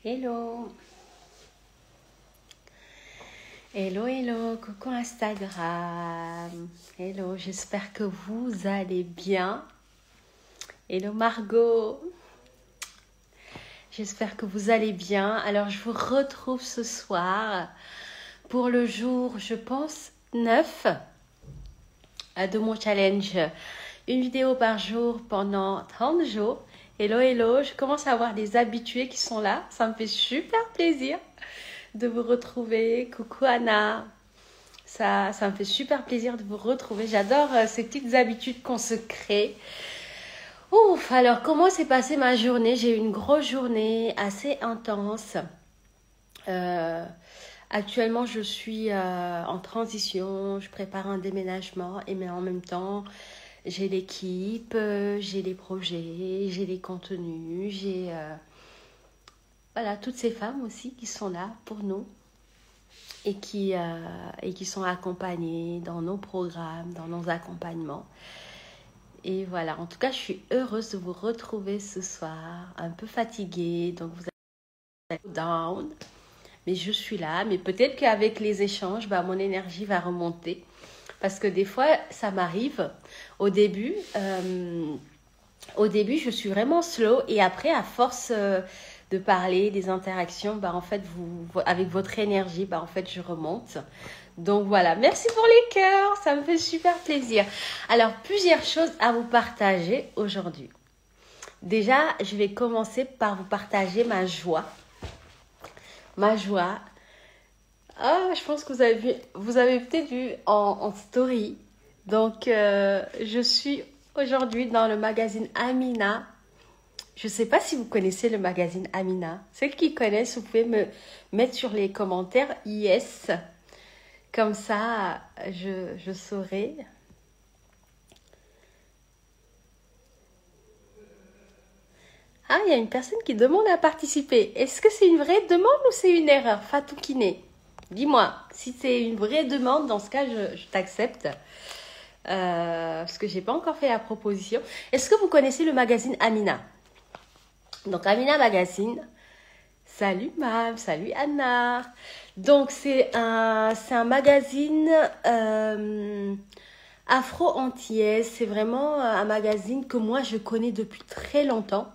Hello. Hello, hello, coucou Instagram. Hello, j'espère que vous allez bien. Hello Margot. J'espère que vous allez bien. Alors, je vous retrouve ce soir pour le jour, je pense, 9 de mon challenge. Une vidéo par jour pendant 30 jours. Hello, hello. Je commence à avoir des habitués qui sont là. Ça me fait super plaisir de vous retrouver. Coucou Anna. Ça me fait super plaisir de vous retrouver. J'adore ces petites habitudes qu'on se crée. Ouf, alors comment s'est passée ma journée? J'ai eu une grosse journée assez intense. Actuellement, je suis en transition. Je prépare un déménagement mais en même temps, j'ai l'équipe, j'ai les projets, j'ai les contenus, j'ai voilà, toutes ces femmes aussi qui sont là pour nous et qui sont accompagnées dans nos programmes, dans nos accompagnements. Et voilà, en tout cas, je suis heureuse de vous retrouver ce soir, un peu fatiguée, donc vous êtes down, mais je suis là. Mais peut-être qu'avec les échanges, mon énergie va remonter. Parce que des fois, ça m'arrive. Au début, je suis vraiment slow. Et après, à force de parler, des interactions, en fait, avec votre énergie, en fait, je remonte. Donc voilà, merci pour les cœurs, ça me fait super plaisir. Alors, plusieurs choses à vous partager aujourd'hui. Déjà, je vais commencer par vous partager ma joie. Ma joie. Ah, je pense que vous avez peut-être vu en story. Donc, je suis aujourd'hui dans le magazine Amina. Je ne sais pas si vous connaissez le magazine Amina. Ceux qui connaissent, vous pouvez me mettre sur les commentaires yes. Comme ça, je saurai. Ah, il y a une personne qui demande à participer. Est-ce que c'est une vraie demande ou c'est une erreur? Fatou Kiné. Dis-moi, si c'est une vraie demande, dans ce cas, je t'accepte. Parce que je n'ai pas encore fait la proposition. Est-ce que vous connaissez le magazine Amina? Donc, Amina Magazine. Salut Mam, salut Anna. Donc, c'est un magazine afro-antillaise. C'est vraiment un magazine que moi, je connais depuis très longtemps.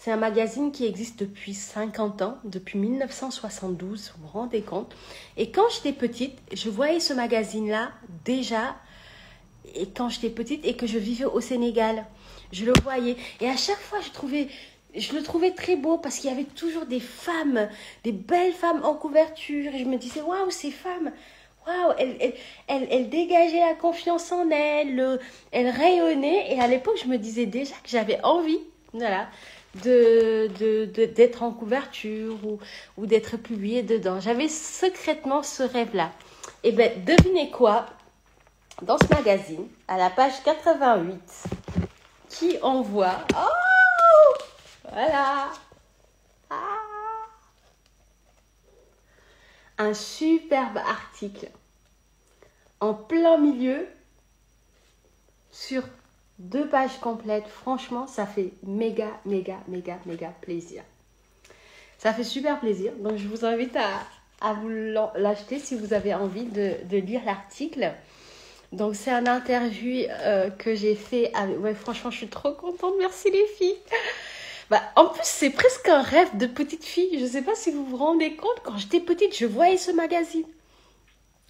C'est un magazine qui existe depuis 50 ans, depuis 1972, vous vous rendez compte. Et quand j'étais petite, je voyais ce magazine-là déjà, et quand j'étais petite et que je vivais au Sénégal, je le voyais. Et à chaque fois, je le trouvais très beau parce qu'il y avait toujours des femmes, des belles femmes en couverture. Et je me disais, waouh, ces femmes, waouh, elles dégageaient la confiance en elles, elles rayonnaient. Et à l'époque, je me disais déjà que j'avais envie, voilà, d'être en couverture ou d'être publiée dedans. J'avais secrètement ce rêve-là. Et bien, devinez quoi? Dans ce magazine, à la page 88, qui envoie... Oh! Voilà! Ah! Un superbe article en plein milieu sur 2 pages complètes. Franchement, ça fait méga plaisir. Ça fait super plaisir. Donc, je vous invite à vous l'acheter si vous avez envie de lire l'article. Donc, c'est un interview que j'ai fait. Ouais, franchement, je suis trop contente. Merci les filles. En plus, c'est presque un rêve de petite fille. Je ne sais pas si vous vous rendez compte. Quand j'étais petite, je voyais ce magazine.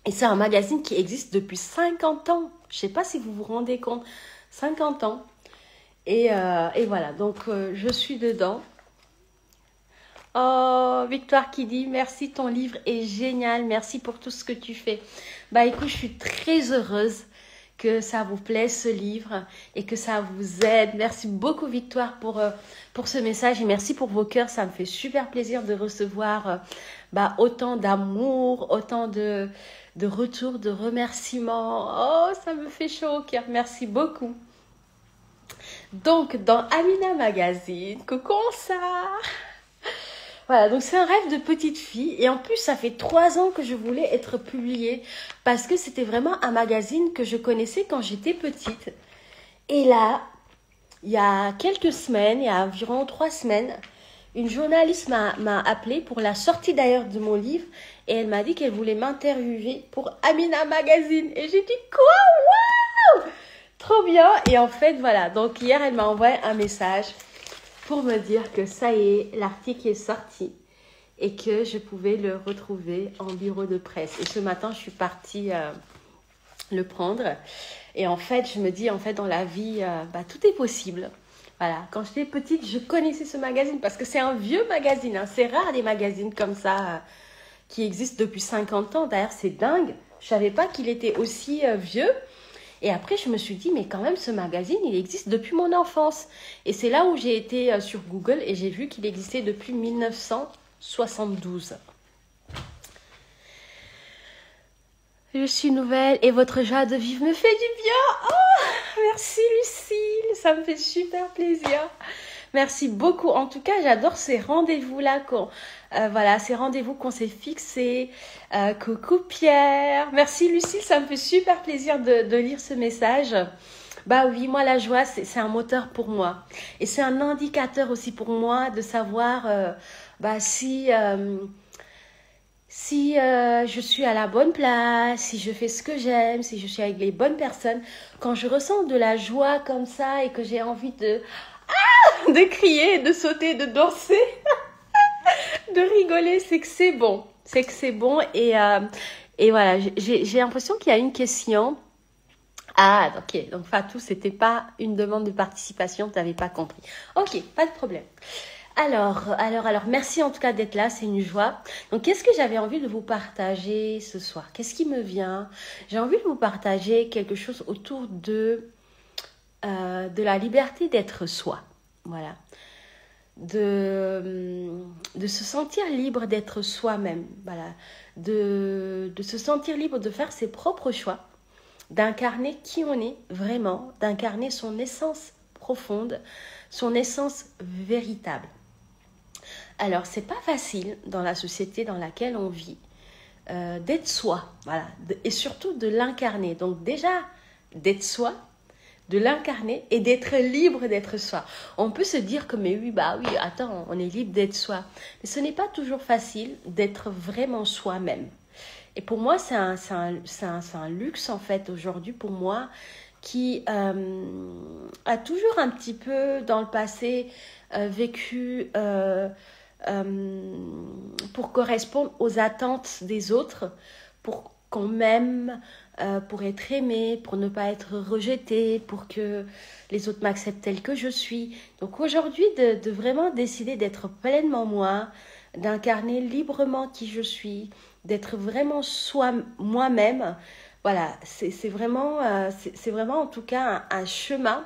Et c'est un magazine qui existe depuis 50 ans. Je ne sais pas si vous vous rendez compte. 50 ans. Et voilà. Donc, je suis dedans. Oh, Victoire qui dit « Merci, ton livre est génial. Merci pour tout ce que tu fais. » Écoute, je suis très heureuse que ça vous plaise ce livre et que ça vous aide. Merci beaucoup Victoire pour ce message et merci pour vos cœurs. Ça me fait super plaisir de recevoir autant d'amour, autant de retours, de remerciements. Oh, ça me fait chaud au cœur. Merci beaucoup. Donc, dans Amina Magazine, coucou ça. Voilà, donc c'est un rêve de petite fille et en plus ça fait 3 ans que je voulais être publiée parce que c'était vraiment un magazine que je connaissais quand j'étais petite. Et là, il y a quelques semaines, il y a environ 3 semaines, une journaliste m'a appelé pour la sortie d'ailleurs de mon livre et elle m'a dit qu'elle voulait m'interviewer pour Amina Magazine. Et j'ai dit quoi? Waouh! Trop bien! Et en fait, voilà. Donc hier, elle m'a envoyé un message pour me dire que ça y est, l'article est sorti et que je pouvais le retrouver en bureau de presse. Et ce matin, je suis partie le prendre. Et en fait, je me dis, en fait, dans la vie, tout est possible. Voilà, quand j'étais petite, je connaissais ce magazine parce que c'est un vieux magazine. Hein. C'est rare des magazines comme ça qui existent depuis 50 ans. D'ailleurs, c'est dingue. Je ne savais pas qu'il était aussi vieux. Et après, je me suis dit, mais quand même, ce magazine, il existe depuis mon enfance. Et c'est là où j'ai été sur Google et j'ai vu qu'il existait depuis 1972. Je suis nouvelle et votre joie de vivre me fait du bien. Oh, merci Lucille, ça me fait super plaisir. Merci beaucoup. En tout cas, j'adore ces rendez-vous-là. Ces rendez-vous qu'on s'est fixés. Coucou Pierre. Merci Lucille, ça me fait super plaisir de lire ce message. Bah oui, moi la joie, c'est un moteur pour moi. Et c'est un indicateur aussi pour moi de savoir si je suis à la bonne place, si je fais ce que j'aime, si je suis avec les bonnes personnes. Quand je ressens de la joie comme ça et que j'ai envie de crier, de sauter, de danser, de rigoler, c'est que c'est bon. C'est que c'est bon. Et voilà, j'ai l'impression qu'il y a une question. Ah, ok. Donc Fatou, c'était pas une demande de participation, tu n'avais pas compris. Ok, pas de problème. Alors, merci en tout cas d'être là, c'est une joie. Donc, qu'est-ce que j'avais envie de vous partager ce soir? Qu'est-ce qui me vient? J'ai envie de vous partager quelque chose autour de la liberté d'être soi. Voilà. De se sentir libre d'être soi-même. Voilà. De se sentir libre de faire ses propres choix. D'incarner qui on est vraiment. D'incarner son essence profonde, son essence véritable. Alors, c'est pas facile dans la société dans laquelle on vit d'être soi, voilà, et surtout de l'incarner. Donc déjà, d'être soi, de l'incarner et d'être libre d'être soi. On peut se dire que, mais oui, attends, on est libre d'être soi. Mais ce n'est pas toujours facile d'être vraiment soi-même. Et pour moi, c'est un luxe, en fait, aujourd'hui, pour moi, qui a toujours un petit peu, dans le passé, vécu pour correspondre aux attentes des autres, pour qu'on m'aime, pour être aimé, pour ne pas être rejeté, pour que les autres m'acceptent tel que je suis. Donc aujourd'hui, de vraiment décider d'être pleinement moi, d'incarner librement qui je suis, d'être vraiment moi-même, voilà, c'est vraiment en tout cas un chemin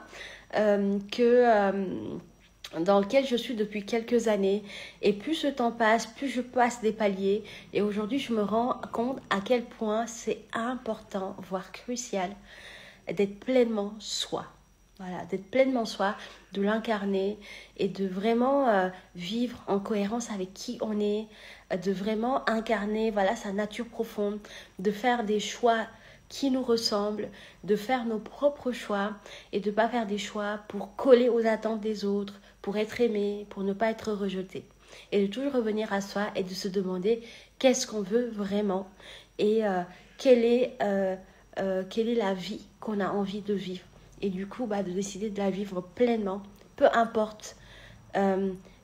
dans lequel je suis depuis quelques années. Et plus le temps passe, plus je passe des paliers. Et aujourd'hui, je me rends compte à quel point c'est important, voire crucial, d'être pleinement soi. Voilà, d'être pleinement soi, de l'incarner et de vraiment vivre en cohérence avec qui on est, de vraiment incarner sa nature profonde, de faire des choix qui nous ressemblent, de faire nos propres choix et de ne pas faire des choix pour coller aux attentes des autres, pour être aimé, pour ne pas être rejeté. Et de toujours revenir à soi et de se demander qu'est-ce qu'on veut vraiment et quelle est la vie qu'on a envie de vivre. Et du coup, de décider de la vivre pleinement, peu importe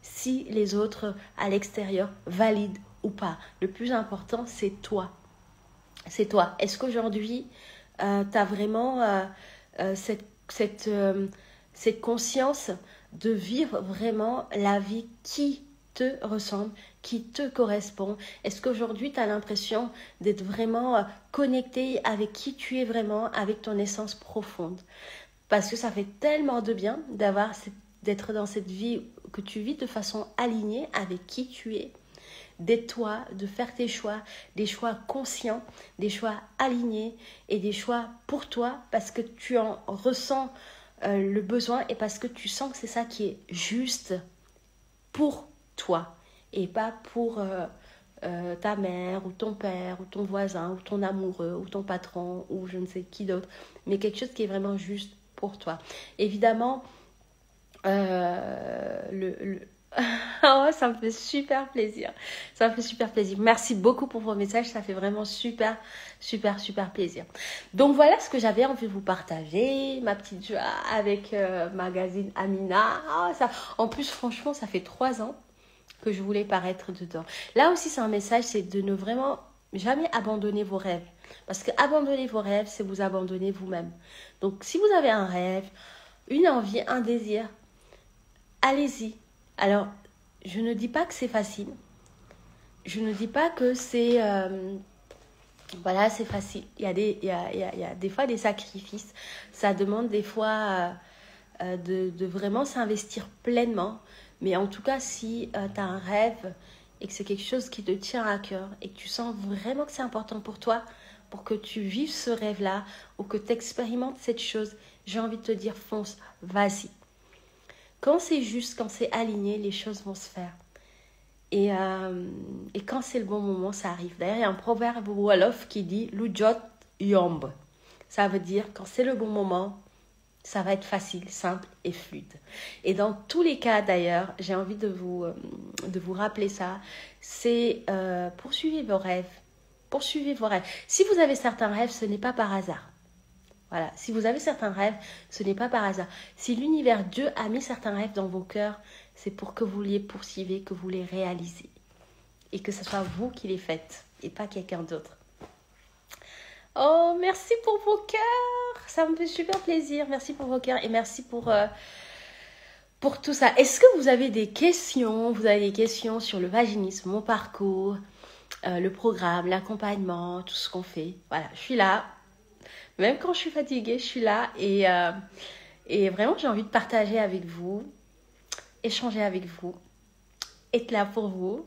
si les autres à l'extérieur valident ou pas. Le plus important, c'est toi. C'est toi. Est-ce qu'aujourd'hui, tu as vraiment cette conscience de vivre vraiment la vie qui te ressemble, qui te correspond? Est-ce qu'aujourd'hui, tu as l'impression d'être vraiment connecté avec qui tu es vraiment, avec ton essence profonde? Parce que ça fait tellement de bien d'être dans cette vie que tu vis de façon alignée avec qui tu es, d'être toi, de faire tes choix, des choix conscients, des choix alignés et des choix pour toi parce que tu en ressens le besoin et parce que tu sens que c'est ça qui est juste pour toi et pas pour ta mère ou ton père ou ton voisin ou ton amoureux ou ton patron ou je ne sais qui d'autre, mais quelque chose qui est vraiment juste pour toi. Évidemment, Oh, ça me fait super plaisir. Ça me fait super plaisir. Merci beaucoup pour vos messages. Ça fait vraiment super, super, super plaisir. Donc voilà ce que j'avais envie de vous partager. Ma petite joie avec Magazine Amina. Ah, ça... En plus, franchement, ça fait 3 ans que je voulais paraître dedans. Là aussi, c'est un message, c'est de ne vraiment jamais abandonner vos rêves. Parce que abandonner vos rêves, c'est vous abandonner vous-même. Donc, si vous avez un rêve, une envie, un désir, allez-y. Alors, je ne dis pas que c'est facile. Je ne dis pas que c'est voilà, c'est facile. Il y a des fois des sacrifices. Ça demande des fois de vraiment s'investir pleinement. Mais en tout cas, si tu as un rêve et que c'est quelque chose qui te tient à cœur et que tu sens vraiment que c'est important pour toi, pour que tu vives ce rêve-là ou que tu expérimentes cette chose, j'ai envie de te dire fonce, vas-y. Quand c'est juste, quand c'est aligné, les choses vont se faire. Et quand c'est le bon moment, ça arrive. D'ailleurs, il y a un proverbe wolof qui dit « Lujot yomb ». Ça veut dire quand c'est le bon moment, ça va être facile, simple et fluide. Et dans tous les cas, d'ailleurs, j'ai envie de vous rappeler ça, c'est poursuivez vos rêves. Poursuivez vos rêves. Si vous avez certains rêves, ce n'est pas par hasard. Voilà, si vous avez certains rêves, ce n'est pas par hasard. Si l'univers, Dieu a mis certains rêves dans vos cœurs, c'est pour que vous les poursuivez, que vous les réalisez. Et que ce soit vous qui les faites et pas quelqu'un d'autre. Oh, merci pour vos cœurs. Ça me fait super plaisir. Merci pour vos cœurs et merci pour tout ça. Est-ce que vous avez des questions? Vous avez des questions sur le vaginisme, mon parcours, le programme, l'accompagnement, tout ce qu'on fait? Voilà, je suis là. Même quand je suis fatiguée, je suis là et vraiment j'ai envie de partager avec vous, échanger avec vous, être là pour vous,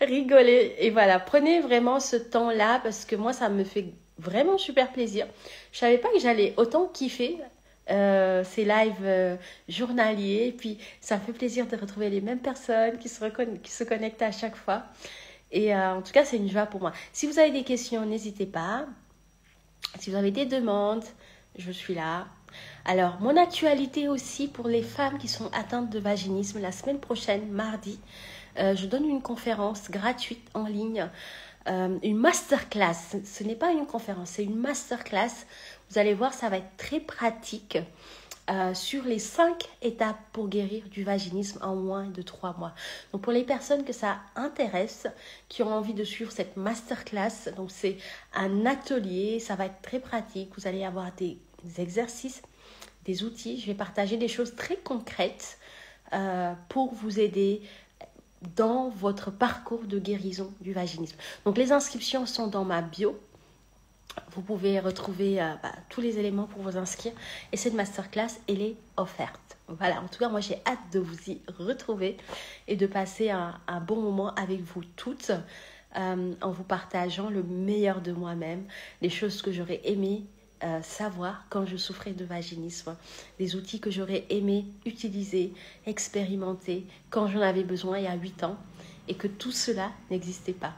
rigoler. Et voilà, prenez vraiment ce temps-là parce que moi ça me fait vraiment super plaisir. Je savais pas que j'allais autant kiffer ces lives journaliers. Et puis ça me fait plaisir de retrouver les mêmes personnes qui se connectent à chaque fois. Et en tout cas c'est une joie pour moi. Si vous avez des questions, n'hésitez pas. Si vous avez des demandes, je suis là. Alors, mon actualité aussi pour les femmes qui sont atteintes de vaginisme. La semaine prochaine, mardi, je donne une conférence gratuite en ligne, une masterclass. Ce n'est pas une conférence, c'est une masterclass. Vous allez voir, ça va être très pratique sur les 5 étapes pour guérir du vaginisme en moins de 3 mois. Donc pour les personnes que ça intéresse, qui ont envie de suivre cette masterclass, donc c'est un atelier, ça va être très pratique. Vous allez avoir des exercices, des outils. Je vais partager des choses très concrètes pour vous aider dans votre parcours de guérison du vaginisme. Donc les inscriptions sont dans ma bio. Vous pouvez retrouver tous les éléments pour vous inscrire. Et cette masterclass, elle est offerte. Voilà, en tout cas, moi, j'ai hâte de vous y retrouver et de passer un bon moment avec vous toutes en vous partageant le meilleur de moi-même, les choses que j'aurais aimé savoir quand je souffrais de vaginisme, des outils que j'aurais aimé utiliser, expérimenter quand j'en avais besoin il y a 8 ans et que tout cela n'existait pas.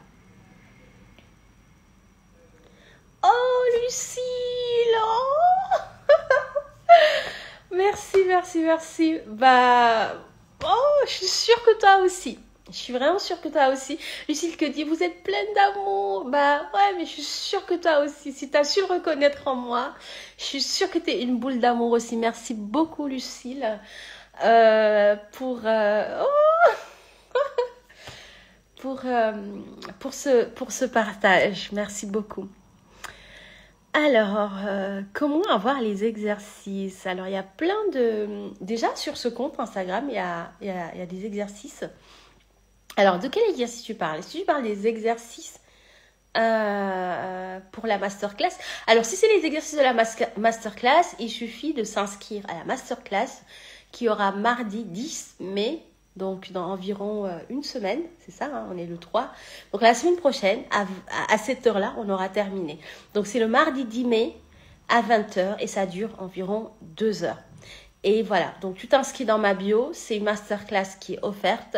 Oh, Lucille! Oh merci, merci, merci. Je suis sûre que toi aussi. Je suis vraiment sûre que toi aussi. Lucille que dit, vous êtes pleine d'amour. Ouais, mais je suis sûre que toi aussi. Si tu as su le reconnaître en moi, je suis sûre que tu es une boule d'amour aussi. Merci beaucoup, Lucille, pour ce partage. Merci beaucoup. Alors, comment avoir les exercices? Alors, il y a plein de... Déjà, sur ce compte Instagram, il y a des exercices. Alors, de quel exercice tu parles? Est-ce que tu parles des exercices pour la masterclass? Alors, si c'est les exercices de la masterclass, il suffit de s'inscrire à la masterclass qui aura mardi 10 mai. Donc, dans environ une semaine, c'est ça, hein, on est le 3. Donc, la semaine prochaine, à cette heure-là, on aura terminé. Donc, c'est le mardi 10 mai à 20h et ça dure environ 2 heures. Et voilà, donc tu t'inscris dans ma bio, c'est une masterclass qui est offerte.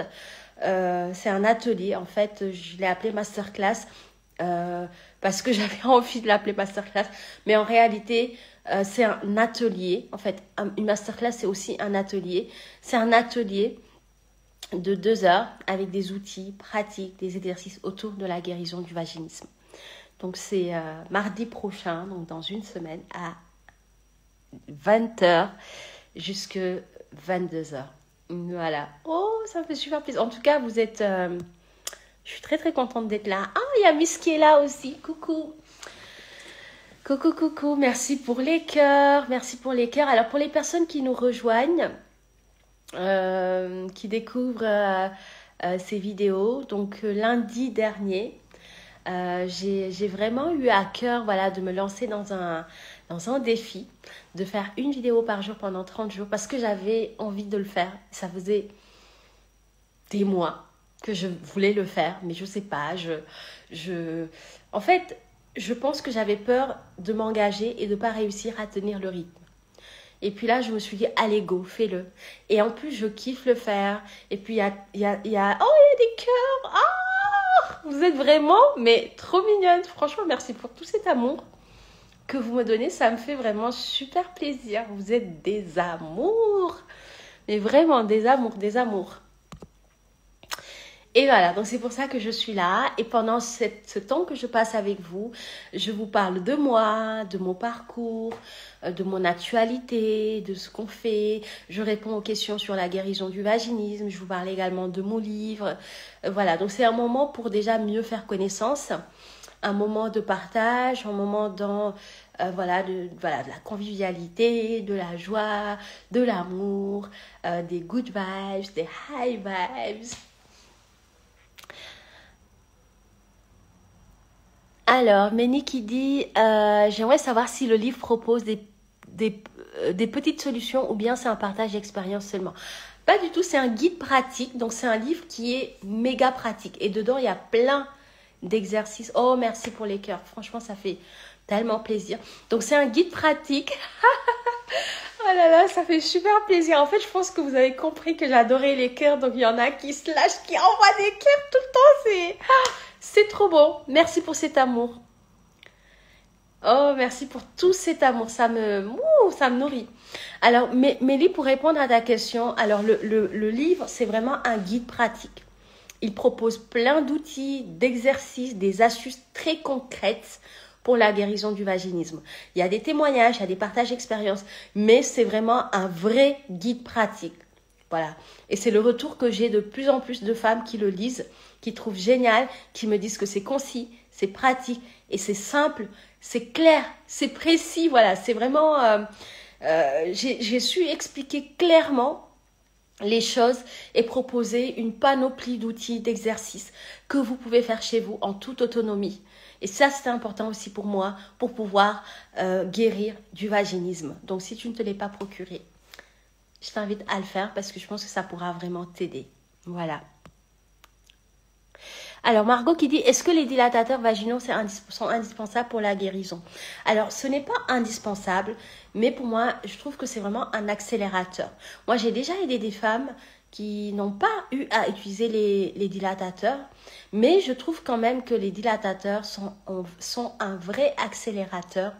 C'est un atelier, en fait, je l'ai appelé masterclass parce que j'avais envie de l'appeler masterclass. Mais en réalité, c'est un atelier. En fait, une masterclass, c'est aussi un atelier. C'est un atelier de 2 heures avec des outils pratiques, des exercices autour de la guérison du vaginisme. Donc c'est mardi prochain, donc dans une semaine à 20 heures jusque 22 heures. Voilà. Oh, ça me fait super plaisir. En tout cas, vous êtes... je suis très très contente d'être là. Ah, il y a Miss qui est là aussi. Coucou. Coucou, coucou. Merci pour les cœurs. Merci pour les cœurs. Alors, pour les personnes qui nous rejoignent, qui découvrent ces vidéos, donc lundi dernier, j'ai vraiment eu à cœur, voilà, de me lancer dans un défi, de faire une vidéo par jour pendant 30 jours parce que j'avais envie de le faire. Ça faisait des mois que je voulais le faire, mais je sais pas, en fait, je pense que j'avais peur de m'engager et de pas réussir à tenir le rythme. Et puis là, je me suis dit, allez, go, fais-le. Et en plus, je kiffe le faire. Et puis, oh, il y a des cœurs. Ah, vous êtes vraiment, mais trop mignonne. Franchement, merci pour tout cet amour que vous me donnez. Ça me fait vraiment super plaisir. Vous êtes des amours. Mais vraiment, des amours, des amours. Et voilà, donc c'est pour ça que je suis là. Et pendant ce temps que je passe avec vous, je vous parle de moi, de mon parcours, de mon actualité, de ce qu'on fait. Je réponds aux questions sur la guérison du vaginisme. Je vous parle également de mon livre. Voilà, donc c'est un moment pour déjà mieux faire connaissance. Un moment de partage, un moment dans de la convivialité, de la joie, de l'amour, des good vibes, des high vibes. Alors, Méni qui dit j'aimerais savoir si le livre propose des petites solutions ou bien c'est un partage d'expérience seulement. Pas du tout, c'est un guide pratique. Donc, c'est un livre qui est méga pratique. Et dedans, il y a plein d'exercices. Oh, merci pour les cœurs. Franchement, ça fait tellement plaisir. Donc, c'est un guide pratique. Oh là là, ça fait super plaisir. En fait, je pense que vous avez compris que j'adorais les cœurs. Donc, il y en a qui se lâchent, qui envoient des cœurs tout le temps. C'est trop beau. Merci pour cet amour. Oh, merci pour tout cet amour. Ça me nourrit. Alors, Mélie, pour répondre à ta question, alors le livre, c'est vraiment un guide pratique. Il propose plein d'outils, d'exercices, des astuces très concrètes pour la guérison du vaginisme. Il y a des témoignages, il y a des partages d'expériences, mais c'est vraiment un vrai guide pratique. Voilà. Et c'est le retour que j'ai de plus en plus de femmes qui le lisent, qui trouvent génial, qui me disent que c'est concis, c'est pratique et c'est simple, c'est clair, c'est précis. Voilà, c'est vraiment... j'ai su expliquer clairement les choses et proposer une panoplie d'outils, d'exercices que vous pouvez faire chez vous en toute autonomie. Et ça, c'est important aussi pour moi, pour pouvoir guérir du vaginisme. Donc, si tu ne te l'es pas procuré, je t'invite à le faire parce que je pense que ça pourra vraiment t'aider. Voilà. Alors, Margot qui dit, est-ce que les dilatateurs vaginaux sont indispensables pour la guérison? Alors, ce n'est pas indispensable, mais pour moi, je trouve que c'est vraiment un accélérateur. Moi, j'ai déjà aidé des femmes qui n'ont pas eu à utiliser les dilatateurs, mais je trouve quand même que les dilatateurs sont un vrai accélérateur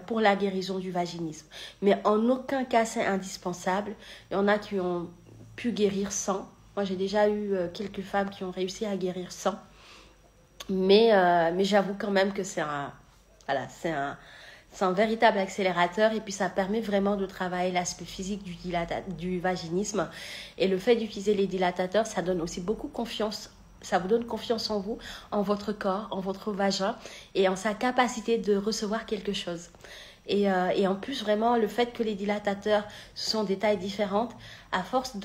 pour la guérison du vaginisme. Mais en aucun cas, c'est indispensable. Il y en a qui ont pu guérir sans. Moi, j'ai déjà eu quelques femmes qui ont réussi à guérir sans. Mais j'avoue quand même que c'est un véritable accélérateur. Et puis, ça permet vraiment de travailler l'aspect physique du vaginisme. Et le fait d'utiliser les dilatateurs, ça donne aussi beaucoup confiance. Ça vous donne confiance en vous, en votre corps, en votre vagin et en sa capacité de recevoir quelque chose. Et en plus, vraiment, le fait que les dilatateurs sont des tailles différentes, à force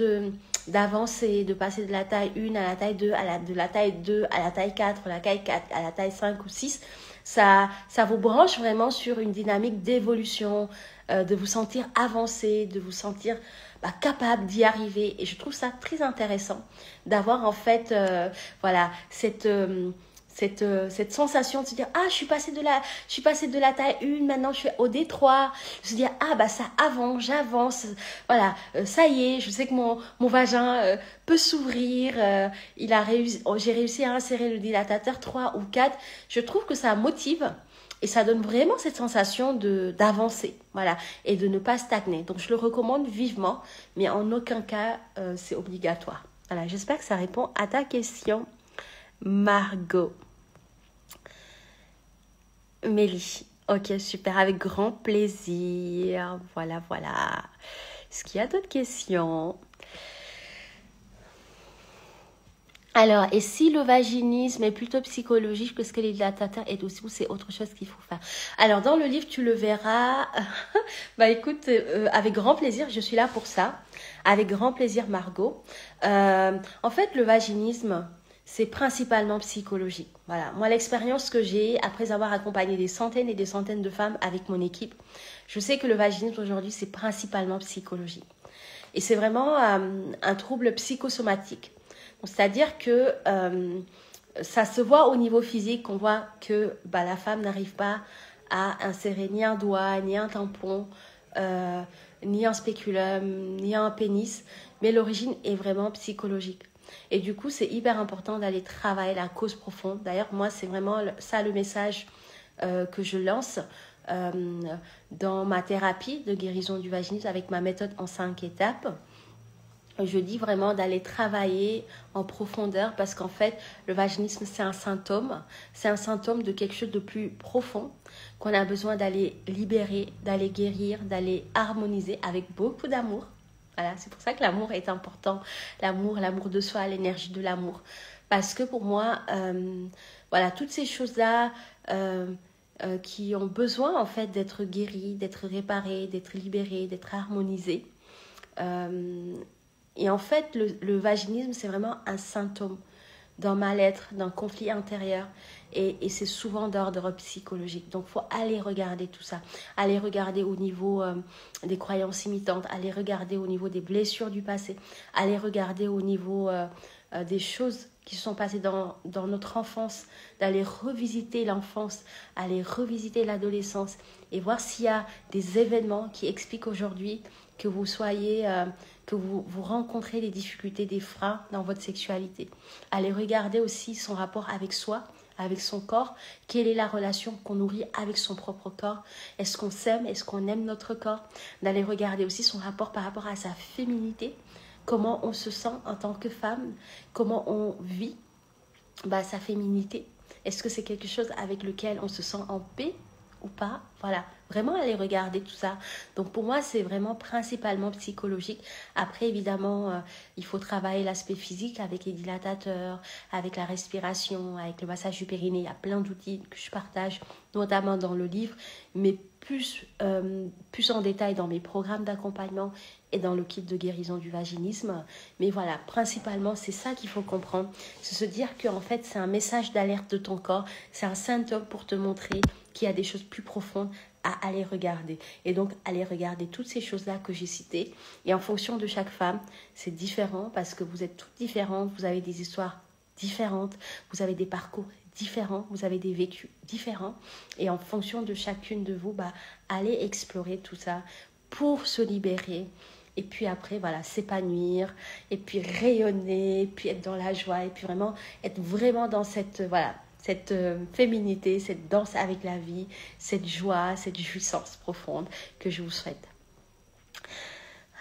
d'avancer, de passer de la taille 1 à la taille 2, de la taille 2 à la taille 4, la taille 4 à la taille 5 ou 6, ça vous branche vraiment sur une dynamique d'évolution, de vous sentir avancé, de vous sentir capable d'y arriver. Et je trouve ça très intéressant d'avoir en fait cette sensation de se dire je suis passée de la taille 1, maintenant je suis au D3, de se dire ça avance, j'avance, voilà, ça y est, je sais que mon vagin peut s'ouvrir, j'ai réussi à insérer le dilatateur 3 ou 4. Je trouve que ça motive et ça donne vraiment cette sensation d'avancer, voilà, et de ne pas stagner. Donc je le recommande vivement, mais en aucun cas c'est obligatoire. Voilà, j'espère que ça répond à ta question, Margot. Mélie. Ok, super, avec grand plaisir. Voilà, voilà. Est-ce qu'il y a d'autres questions? Alors, et si le vaginisme est plutôt psychologique que ce que les dilatateurs est aussi, ou c'est autre chose qu'il faut faire? Alors, dans le livre, tu le verras. Bah écoute, avec grand plaisir, je suis là pour ça. Avec grand plaisir, Margot. En fait, le vaginisme, c'est principalement psychologique. Voilà, moi, l'expérience que j'ai, après avoir accompagné des centaines et des centaines de femmes avec mon équipe, je sais que le vaginisme aujourd'hui, c'est principalement psychologique. Et c'est vraiment un trouble psychosomatique. C'est-à-dire que ça se voit au niveau physique, on voit que la femme n'arrive pas à insérer ni un doigt, ni un tampon, ni un spéculum, ni un pénis, mais l'origine est vraiment psychologique. Et du coup, c'est hyper important d'aller travailler la cause profonde. D'ailleurs, moi, c'est vraiment ça le message que je lance dans ma thérapie de guérison du vaginisme avec ma méthode en 5 étapes. Je dis vraiment d'aller travailler en profondeur parce qu'en fait, le vaginisme, c'est un symptôme. C'est un symptôme de quelque chose de plus profond qu'on a besoin d'aller libérer, d'aller guérir, d'aller harmoniser avec beaucoup d'amour. Voilà, c'est pour ça que l'amour est important. L'amour de soi, l'énergie de l'amour. Parce que pour moi, voilà, toutes ces choses-là qui ont besoin en fait d'être guéries, d'être réparées, d'être libérées, d'être harmonisées. Et en fait, le vaginisme, c'est vraiment un symptôme d'un mal-être, d'un conflit intérieur. Et c'est souvent d'ordre psychologique. Donc, il faut aller regarder tout ça. Aller regarder au niveau des croyances imitantes. Aller regarder au niveau des blessures du passé. Aller regarder au niveau des choses qui se sont passées dans notre enfance. D'aller revisiter l'enfance. Aller revisiter l'adolescence. Et voir s'il y a des événements qui expliquent aujourd'hui que vous soyez... que vous rencontrez des difficultés, des freins dans votre sexualité. Allez regarder aussi son rapport avec soi, avec son corps. Quelle est la relation qu'on nourrit avec son propre corps? Est-ce qu'on s'aime? Est-ce qu'on aime notre corps? D'aller regarder aussi son rapport par rapport à sa féminité. Comment on se sent en tant que femme? Comment on vit sa féminité? Est-ce que c'est quelque chose avec lequel on se sent en paix ou pas? Voilà, vraiment aller regarder tout ça. Donc pour moi, c'est vraiment principalement psychologique. Après, évidemment, il faut travailler l'aspect physique avec les dilatateurs, avec la respiration, avec le massage du périnée. Il y a plein d'outils que je partage, notamment dans le livre, mais plus en détail dans mes programmes d'accompagnement et dans le kit de guérison du vaginisme. Mais voilà, principalement, c'est ça qu'il faut comprendre. C'est se dire qu'en fait, c'est un message d'alerte de ton corps. C'est un symptôme pour te montrer qu'il y a des choses plus profondes à aller regarder. Et donc, aller regarder toutes ces choses-là que j'ai citées. Et en fonction de chaque femme, c'est différent parce que vous êtes toutes différentes. Vous avez des histoires différentes. Vous avez des parcours différents. Vous avez des vécus différents. Et en fonction de chacune de vous, allez explorer tout ça pour se libérer. Et puis après, voilà, s'épanouir. Et puis rayonner. Et puis être dans la joie. Et puis vraiment être vraiment dans cette... voilà, cette féminité, cette danse avec la vie, cette joie, cette jouissance profonde que je vous souhaite.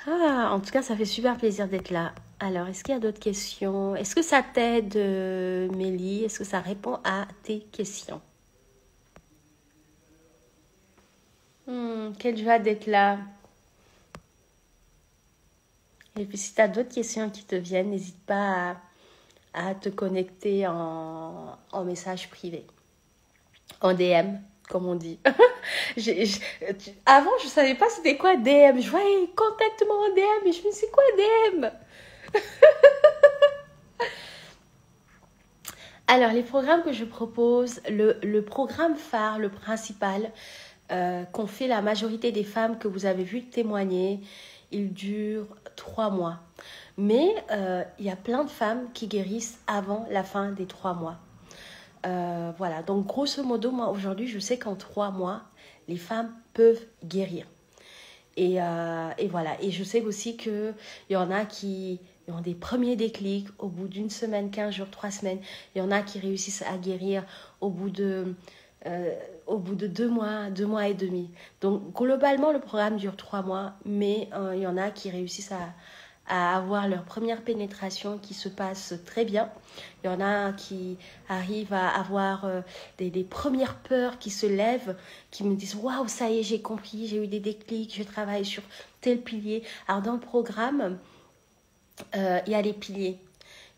En tout cas, ça fait super plaisir d'être là. Alors, est-ce qu'il y a d'autres questions? Est-ce que ça t'aide, Mélie? Est-ce que ça répond à tes questions? Quelle joie d'être là. Et puis, si tu as d'autres questions qui te viennent, n'hésite pas à te connecter en message privé, en DM, comme on dit. Avant, je savais pas c'était quoi DM. Je voyais contacte-moi en DM et je me suis dit, c'est quoi DM? Alors, les programmes que je propose, le programme phare, le principal, qu'ont fait la majorité des femmes que vous avez vu témoigner, il dure 3 mois. Mais il y a plein de femmes qui guérissent avant la fin des 3 mois. Voilà, donc grosso modo, moi aujourd'hui, je sais qu'en 3 mois, les femmes peuvent guérir. Et voilà, et je sais aussi qu'il y en a qui ont des premiers déclics au bout d'une semaine, 15 jours, 3 semaines. Il y en a qui réussissent à guérir au bout de 2 mois, 2 mois et demi. Donc globalement, le programme dure 3 mois, mais il y en a qui réussissent à avoir leur première pénétration qui se passe très bien. Il y en a qui arrivent à avoir des premières peurs qui se lèvent, qui me disent « Waouh, ça y est, j'ai compris, j'ai eu des déclics, je travaille sur tel pilier. » Alors dans le programme, il y a les piliers.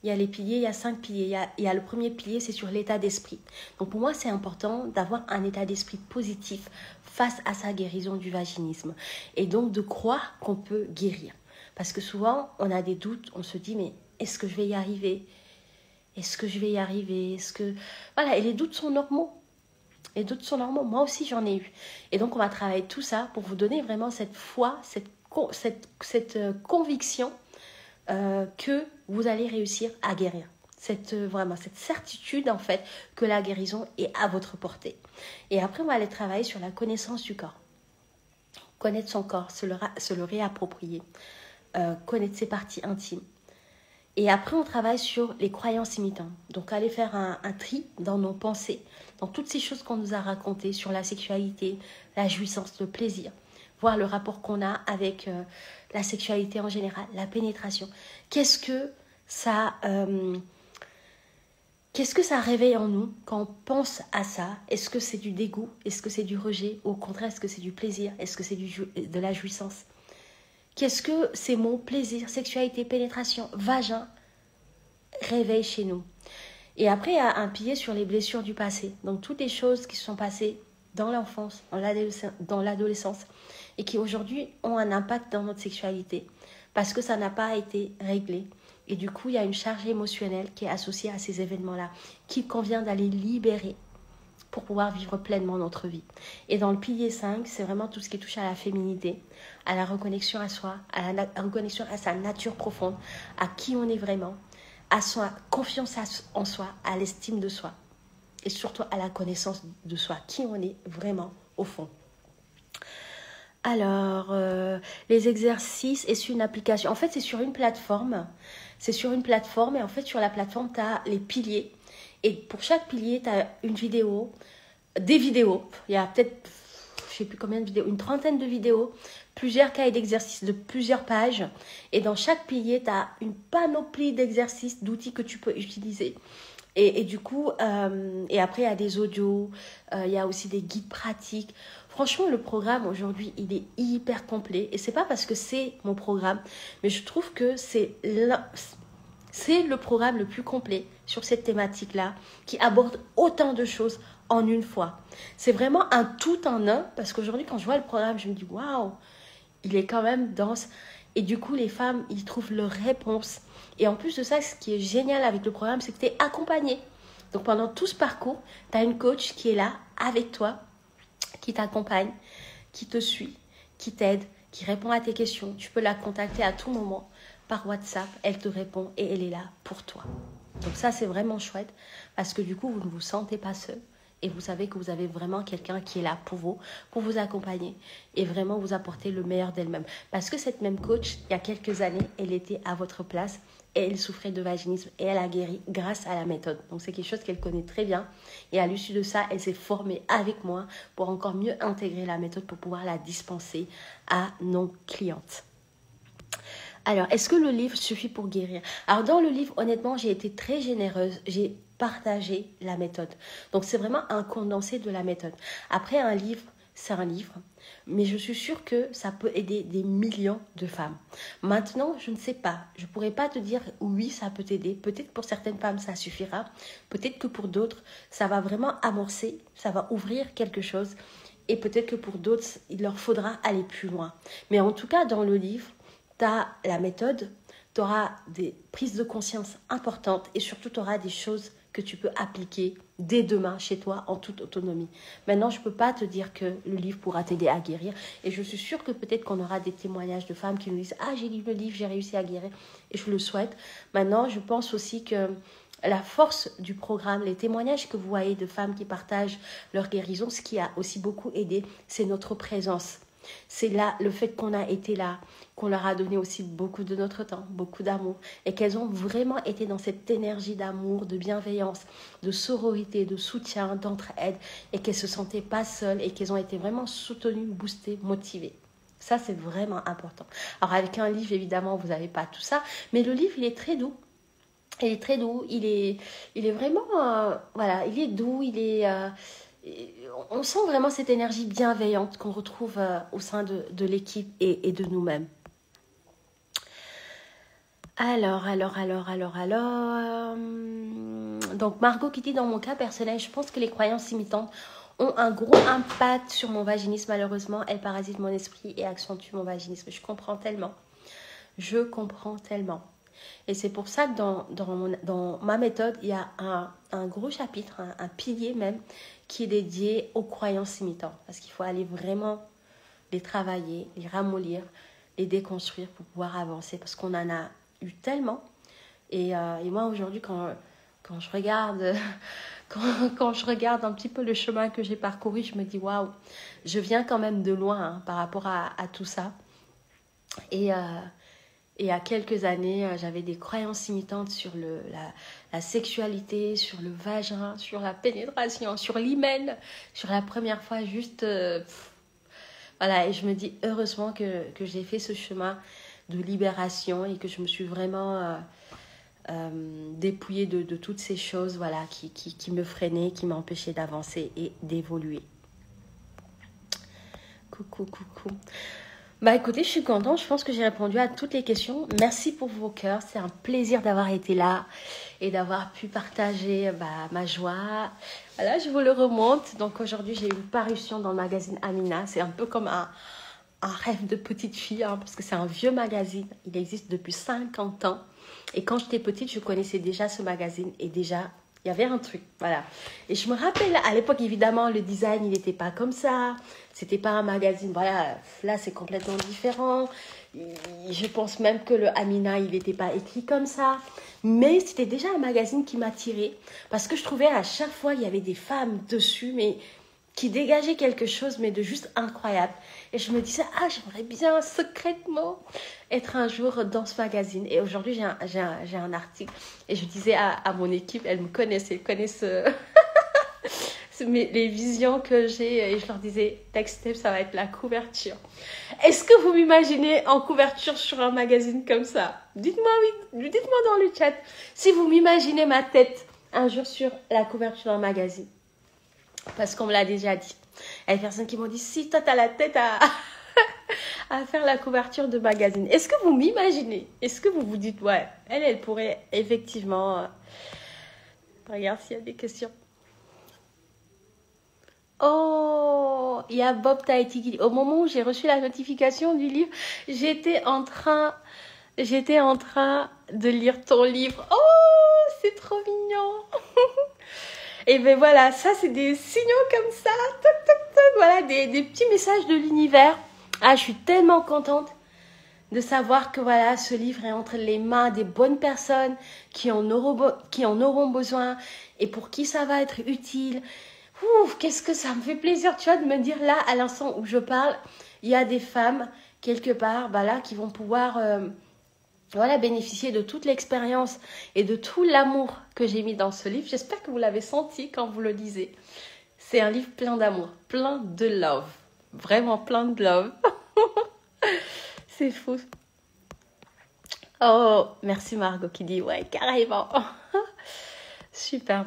Il y a 5 piliers. Il y a le premier pilier, c'est sur l'état d'esprit. Donc pour moi, c'est important d'avoir un état d'esprit positif face à sa guérison du vaginisme. Et donc de croire qu'on peut guérir. Parce que souvent, on a des doutes, on se dit, mais est-ce que je vais y arriver? Est-ce que je vais y arriver? Voilà, et les doutes sont normaux. Les doutes sont normaux. Moi aussi, j'en ai eu. Et donc, on va travailler tout ça pour vous donner vraiment cette foi, cette conviction que vous allez réussir à guérir. Vraiment, cette certitude, en fait, que la guérison est à votre portée. Et après, on va aller travailler sur la connaissance du corps. Connaître son corps, se le réapproprier. Connaître ses parties intimes. Et après, on travaille sur les croyances imitantes. Donc, aller faire un tri dans nos pensées, dans toutes ces choses qu'on nous a racontées sur la sexualité, la jouissance, le plaisir. Voir le rapport qu'on a avec la sexualité en général, la pénétration. Qu'est-ce que ça réveille en nous quand on pense à ça? Est-ce que c'est du dégoût? Est-ce que c'est du rejet? Au contraire, est-ce que c'est du plaisir? Est-ce que c'est de la jouissance? Qu'est-ce que ces mots, plaisir, sexualité, pénétration, vagin, réveillent chez nous? Et après, il y a un pilier sur les blessures du passé. Donc, toutes les choses qui se sont passées dans l'enfance, dans l'adolescence, et qui aujourd'hui ont un impact dans notre sexualité, parce que ça n'a pas été réglé. Et du coup, il y a une charge émotionnelle qui est associée à ces événements-là, qu'il convient d'aller libérer pour pouvoir vivre pleinement notre vie. Et dans le pilier 5, c'est vraiment tout ce qui touche à la féminité, à la reconnexion à soi, à la reconnexion à sa nature profonde, à qui on est vraiment, à sa confiance en soi, à l'estime de soi, et surtout à la connaissance de soi, qui on est vraiment au fond. Alors, les exercices et sur une application. En fait, c'est sur une plateforme. C'est sur une plateforme et en fait, sur la plateforme, tu as les piliers. Et pour chaque pilier, tu as une vidéo, des vidéos. Il y a peut-être, je ne sais plus combien de vidéos, une trentaine de vidéos, plusieurs cahiers d'exercices de plusieurs pages. Et dans chaque pilier, tu as une panoplie d'exercices, d'outils que tu peux utiliser. Et du coup, et après, il y a des audios, il y a aussi des guides pratiques. Franchement, le programme aujourd'hui, il est hyper complet. Et c'est pas parce que c'est mon programme, mais je trouve que c'est le programme le plus complet sur cette thématique-là, qui aborde autant de choses en une fois. C'est vraiment un tout en un, parce qu'aujourd'hui, quand je vois le programme, je me dis, waouh, il est quand même dense. Et du coup, les femmes, ils trouvent leurs réponses. Et en plus de ça, ce qui est génial avec le programme, c'est que tu es accompagnée. Donc pendant tout ce parcours, tu as une coach qui est là avec toi, qui t'accompagne, qui te suit, qui t'aide, qui répond à tes questions. Tu peux la contacter à tout moment par WhatsApp. Elle te répond et elle est là pour toi. Donc ça, c'est vraiment chouette parce que du coup, vous ne vous sentez pas seul. Et vous savez que vous avez vraiment quelqu'un qui est là pour vous accompagner et vraiment vous apporter le meilleur d'elle-même. Parce que cette même coach, il y a quelques années, elle était à votre place et elle souffrait de vaginisme et elle a guéri grâce à la méthode. Donc c'est quelque chose qu'elle connaît très bien. Et à l'issue de ça, elle s'est formée avec moi pour encore mieux intégrer la méthode pour pouvoir la dispenser à nos clientes. Alors, est-ce que le livre suffit pour guérir? Alors, dans le livre, honnêtement, j'ai été très généreuse. J'ai partagé la méthode. Donc, c'est vraiment un condensé de la méthode. Après, un livre, c'est un livre. Mais je suis sûre que ça peut aider des millions de femmes. Maintenant, je ne sais pas. Je ne pourrais pas te dire oui, ça peut t'aider. Peut-être pour certaines femmes, ça suffira. Peut-être que pour d'autres, ça va vraiment amorcer. Ça va ouvrir quelque chose. Et peut-être que pour d'autres, il leur faudra aller plus loin. Mais en tout cas, dans le livre, tu as la méthode, tu auras des prises de conscience importantes et surtout tu auras des choses que tu peux appliquer dès demain chez toi en toute autonomie. Maintenant, je ne peux pas te dire que le livre pourra t'aider à guérir et je suis sûre que peut-être qu'on aura des témoignages de femmes qui nous disent « Ah, j'ai lu le livre, j'ai réussi à guérir » et je le souhaite. Maintenant, je pense aussi que la force du programme, les témoignages que vous voyez de femmes qui partagent leur guérison, ce qui a aussi beaucoup aidé, c'est notre présence. C'est là le fait qu'on a été là, qu'on leur a donné aussi beaucoup de notre temps, beaucoup d'amour et qu'elles ont vraiment été dans cette énergie d'amour, de bienveillance, de sororité, de soutien, d'entraide et qu'elles ne se sentaient pas seules et qu'elles ont été vraiment soutenues, boostées, motivées. Ça, c'est vraiment important. Alors, avec un livre, évidemment, vous n'avez pas tout ça. Mais le livre, il est très doux. Il est très doux. Il est vraiment... voilà, il est doux. On sent vraiment cette énergie bienveillante qu'on retrouve au sein de l'équipe et de nous-mêmes. Alors. Donc, Margot qui dit, dans mon cas personnel, je pense que les croyances limitantes ont un gros impact sur mon vaginisme. Malheureusement, elles parasitent mon esprit et accentuent mon vaginisme. Je comprends tellement. Et c'est pour ça que dans ma méthode, il y a un gros chapitre, un pilier même, qui est dédié aux croyances limitantes. Parce qu'il faut aller vraiment les travailler, les ramollir, les déconstruire pour pouvoir avancer. Parce qu'on en a eu tellement. Et moi, aujourd'hui, quand je regarde... Quand je regarde un petit peu le chemin que j'ai parcouru, je me dis waouh, je viens quand même de loin par rapport à tout ça. Et à quelques années, j'avais des croyances limitantes sur la sexualité, sur le vagin, sur la pénétration, sur l'hymen, sur la première fois, juste... voilà, et je me dis heureusement que j'ai fait ce chemin de libération et que je me suis vraiment... dépouillée de toutes ces choses voilà, qui me freinaient, qui m'empêchaient d'avancer et d'évoluer. Coucou. Bah écoutez, je suis contente, je pense que j'ai répondu à toutes les questions. Merci pour vos cœurs, c'est un plaisir d'avoir été là et d'avoir pu partager ma joie. Voilà, je vous le remonte. Donc aujourd'hui, j'ai eu une parution dans le magazine Amina. C'est un peu comme un rêve de petite fille, parce que c'est un vieux magazine. Il existe depuis 50 ans. Et quand j'étais petite, je connaissais déjà ce magazine et déjà, il y avait un truc, voilà. Et je me rappelle, à l'époque, évidemment, le design, il n'était pas comme ça. C'était pas un magazine, voilà, là, c'est complètement différent. Je pense même que le Amina, il n'était pas écrit comme ça. Mais c'était déjà un magazine qui m'attirait parce que je trouvais à chaque fois, il y avait des femmes dessus, mais qui dégageaient quelque chose, mais de juste incroyable. Et je me disais, j'aimerais bien secrètement être un jour dans ce magazine. Et aujourd'hui, j'ai un article. Et je disais à mon équipe, elles me connaissent, elles connaissent les visions que j'ai. Et je leur disais, next step, ça va être la couverture. Est-ce que vous m'imaginez en couverture sur un magazine comme ça? Dites-moi oui, dites-moi dans le chat. Si vous m'imaginez ma tête un jour sur la couverture d'un magazine. Parce qu'on me l'a déjà dit. Il y a des personnes qui m'ont dit, si toi, tu as la tête à faire la couverture de magazine. Est-ce que vous m'imaginez? Est-ce que vous vous dites, ouais, elle pourrait effectivement... Regarde s'il y a des questions. Oh, il y a Bob Tahiti qui dit, au moment où j'ai reçu la notification du livre, j'étais en train de lire ton livre. Oh, c'est trop mignon. Et ben voilà, ça c'est des signaux comme ça, toc, toc, toc, voilà, des petits messages de l'univers. Je suis tellement contente de savoir que voilà, ce livre est entre les mains des bonnes personnes qui en auront besoin et pour qui ça va être utile. Qu'est-ce que ça me fait plaisir, tu vois, de me dire là, à l'instant où je parle, il y a des femmes, quelque part, là, qui vont pouvoir... bénéficier de toute l'expérience et de tout l'amour que j'ai mis dans ce livre. J'espère que vous l'avez senti quand vous le lisez. C'est un livre plein d'amour, plein de love. Vraiment plein de love. C'est fou. Oh, merci Margot qui dit ouais, carrément. Super.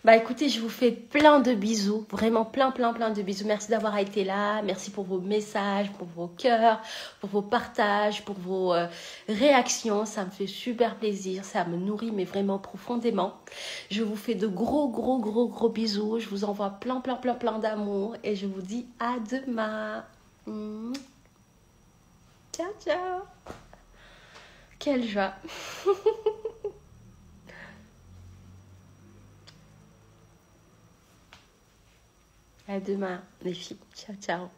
Écoutez, je vous fais plein de bisous, vraiment plein de bisous. Merci d'avoir été là, merci pour vos messages, pour vos cœurs, pour vos partages, pour vos réactions. Ça me fait super plaisir, ça me nourrit mais vraiment profondément. Je vous fais de gros bisous. Je vous envoie plein d'amour et je vous dis à demain. Ciao. Quelle joie. À demain, les filles. Ciao.